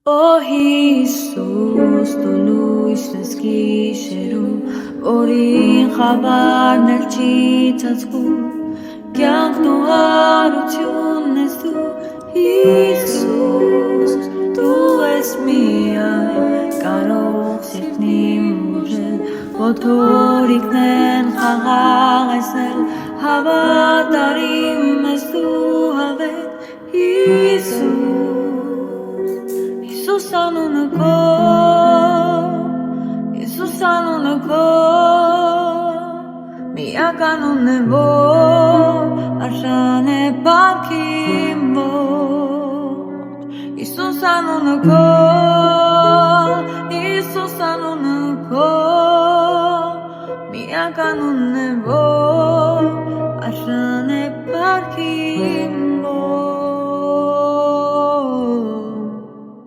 Oh Iisus, tu lույս ես գիշերում, որին խավարն էլ չի ծածկում, կյանքն ու հարությունն ես դու, Իիսուս, դու ես միայն կարող սիրտն իմ ուժել, ոտորիկն են խաղաղեցնել, հավատարիմ ես դու հավես, Iisus անունը քո, Iisus անունը քո, միակ անունն է, որ արժան է բարքին ողջ, Iisus անունը քո, Iisus անունը քո, միակ անունն է, որ արժան